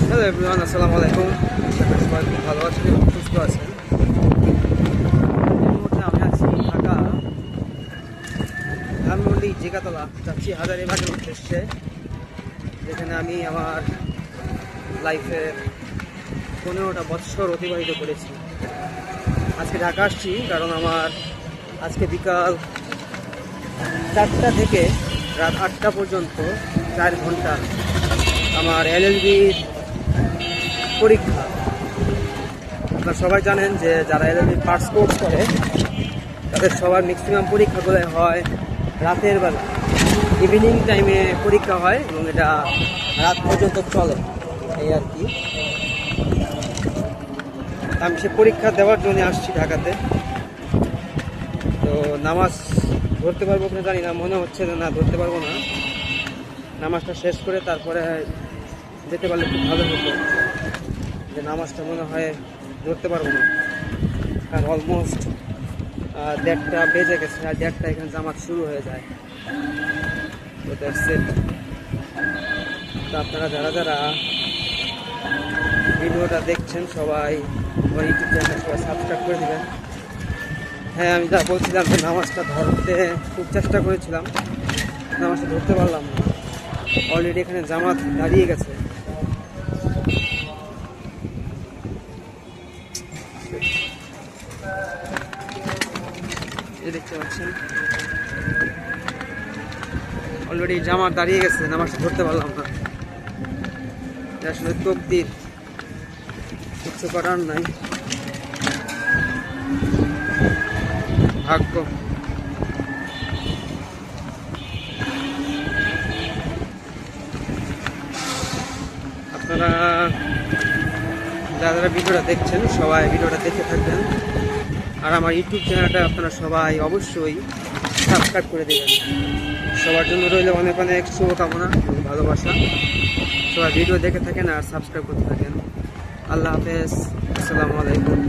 Hello everyone, আসসালামু আলাইকুম। সবাই খুব ভালো আছেন এবং সুস্থ আছেন। এই মুহূর্তে আমি আছি ঢাকা ধানমন্ডি জিগাতলা, যাচ্ছি হাজারীবাগের উদ্দেশ্যে, যেখানে আমি আমার লাইফে 15টা বৎসর অতিবাহিত করেছি। আজকে ঢাকা আসছি কারণ আমার আজকে বিকাল 4টা থেকে রাত 8টা পর্যন্ত 4 ঘন্টা আমার এলএলবির পরীক্ষা। আপনারা সবাই জানেন যে যারা এলএলবি পাস কোর্স করে তাদের সবার ম্যাক্সিমাম পরীক্ষাগুলো হয় রাতের বেলা, ইভিনিং টাইমে পরীক্ষা হয় এবং এটা রাত পর্যন্ত চলে, এই আর কি। আমি সে পরীক্ষা দেওয়ার জন্য আসছি ঢাকাতে। তো নামাজ ধরতে পারবো কিনা জানি না, মনে হচ্ছে যে না, ধরতে পারবো না। নামাজটা শেষ করে তারপরে যেতে পারলে খুব ভালো হতো, যে নামাজটা মনে হয় ধরতে পারবো না, কারণ অলমোস্ট 1:30টা বেজে গেছে, আর 1:30টা এখানে জামাত শুরু হয়ে যায়। তো দ্যাটস ইট। তো আপনারা যারা যারা ভিডিওটা দেখছেন সবাই আমার ইউটিউব চ্যানেল সবাই সাবস্ক্রাইব করে দেবেন। হ্যাঁ, আমি যা বলছিলাম যে নামাজটা ধরতে খুব চেষ্টা করেছিলাম, নামাজটা ধরতে পারলাম না। অলরেডি এখানে জামাত দাঁড়িয়ে গেছে। দেখতে পাচ্ছেন অলরেডি জামাত দাঁড়িয়ে গেছে, নামাজটা ধরতে পারলাম না। আসলে তকদির, কিছু করার নাই, ভাগ্য। আপনারা যারা যারা ভিডিওটা দেখছেন সবাই ভিডিওটা দেখে থাকবেন, আর আমার ইউটিউব চ্যানেলটা আপনারা সবাই অবশ্যই সাবস্ক্রাইব করে দেবেন। সবার জন্য রইল অনেক অনেক শুভকামনা এবং ভালোবাসা। সবাই ভিডিও দেখে থাকেন আর সাবস্ক্রাইব করতে থাকেন। আল্লাহ হাফেজ, আসসালামু আলাইকুম।